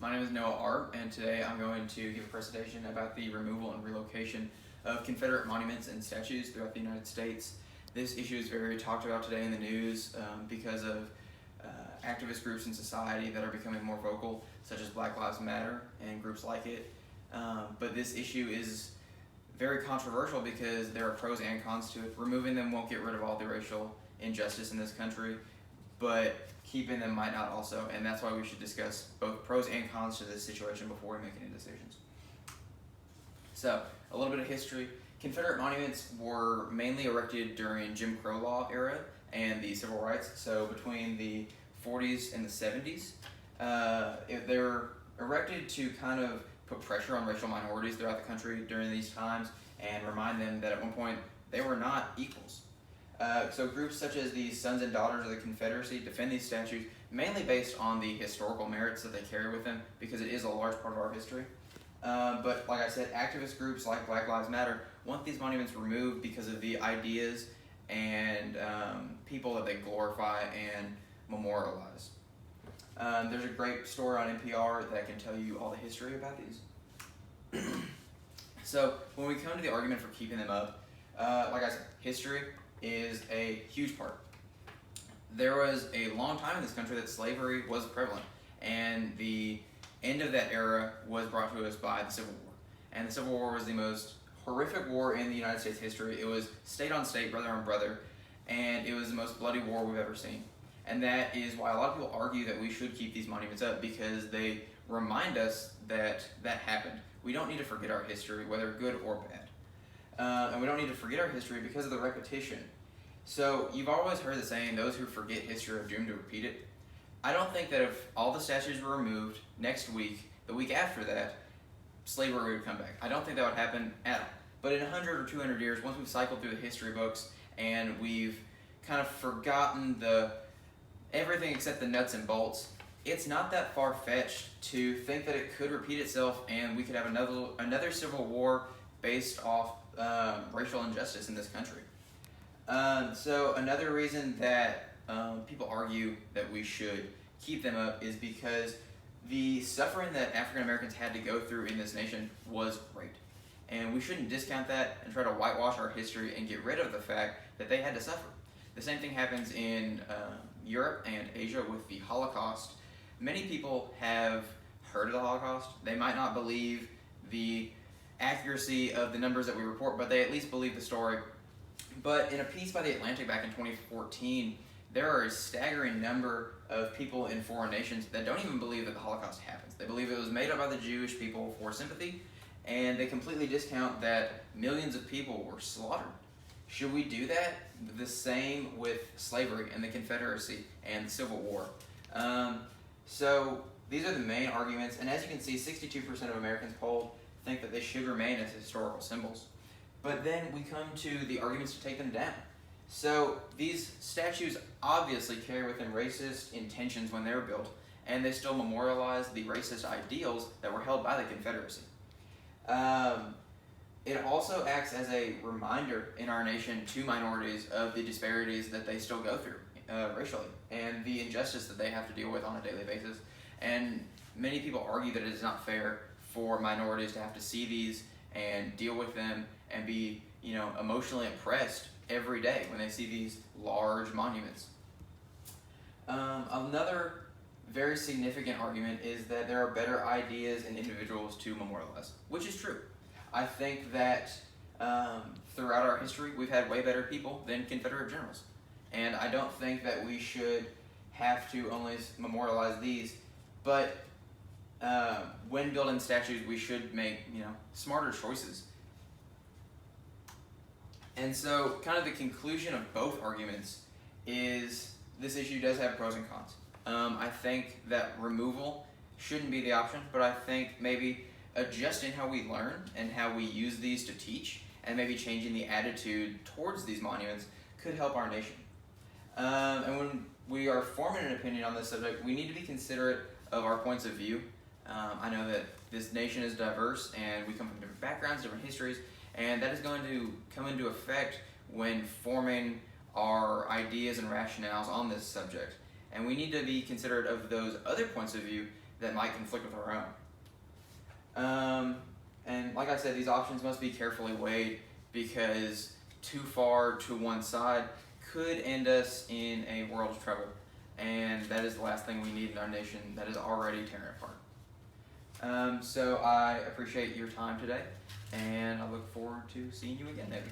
My name is Noah Arp, and today I'm going to give a presentation about the removal and relocation of Confederate monuments and statues throughout the United States. This issue is very talked about today in the news because of activist groups in society that are becoming more vocal, such as Black Lives Matter and groups like it. But this issue is very controversial because there are pros and cons to it. Removing them won't get rid of all the racial injustice in this country, but keeping them might not also, and that's why we should discuss both pros and cons to this situation before we make any decisions. So, a little bit of history. Confederate monuments were mainly erected during Jim Crow law era and the civil rights, so between the 40s and the 70s. They were erected to kind of put pressure on racial minorities throughout the country during these times and remind them that at one point they were not equals. So groups such as the Sons and Daughters of the Confederacy defend these statues mainly based on the historical merits that they carry with them, because it is a large part of our history. But like I said, activist groups like Black Lives Matter want these monuments removed because of the ideas and people that they glorify and memorialize. There's a great story on NPR that can tell you all the history about these. So when we come to the argument for keeping them up, like I said, history is a huge part. There was a long time in this country that slavery was prevalent, and the end of that era was brought to us by the Civil War. And the Civil War was the most horrific war in the United States history. It was state on state, brother on brother, and it was the most bloody war we've ever seen. And that is why a lot of people argue that we should keep these monuments up, because they remind us that that happened. We don't need to forget our history, whether good or bad. And we don't need to forget our history because of the repetition. So you've always heard the saying, those who forget history are doomed to repeat it. I don't think that if all the statues were removed next week, the week after that, slavery would come back. I don't think that would happen at all. But in 100 or 200 years, once we've cycled through the history books and we've kind of forgotten everything except the nuts and bolts, it's not that far-fetched to think that it could repeat itself and we could have another civil war based off racial injustice in this country. So another reason that people argue that we should keep them up is because the suffering that African Americans had to go through in this nation was great. And we shouldn't discount that and try to whitewash our history and get rid of the fact that they had to suffer. The same thing happens in Europe and Asia with the Holocaust. Many people have heard of the Holocaust. They might not believe the accuracy of the numbers that we report, but they at least believe the story. But in a piece by The Atlantic back in 2014, there are a staggering number of people in foreign nations that don't even believe that the Holocaust happens. They believe it was made up by the Jewish people for sympathy, and they completely discount that millions of people were slaughtered. Should we do that? The same with slavery and the Confederacy and the Civil War. So these are the main arguments, and as you can see, 62% of Americans polled think that they should remain as historical symbols. But then we come to the arguments to take them down. So these statues obviously carry with them racist intentions when they were built, and they still memorialize the racist ideals that were held by the Confederacy. It also acts as a reminder in our nation to minorities of the disparities that they still go through racially and the injustice that they have to deal with on a daily basis. And many people argue that it is not fair for minorities to have to see these and deal with them and be, emotionally oppressed every day when they see these large monuments. Another very significant argument is that there are better ideas and individuals to memorialize, which is true. I think that throughout our history, we've had way better people than Confederate generals. And I don't think that we should have to only memorialize these, but when building statues, we should make, smarter choices. And so kind of the conclusion of both arguments is this issue does have pros and cons. I think that removal shouldn't be the option, but I think maybe adjusting how we learn and how we use these to teach, and maybe changing the attitude towards these monuments could help our nation. And when we are forming an opinion on this subject, we need to be considerate of our points of view. I know that this nation is diverse and we come from different backgrounds, different histories, and that is going to come into effect when forming our ideas and rationales on this subject. And we need to be considerate of those other points of view that might conflict with our own. And like I said, these options must be carefully weighed because too far to one side could end us in a world of trouble. And that is the last thing we need in our nation that is already tearing apart. So I appreciate your time today, and I look forward to seeing you again, maybe.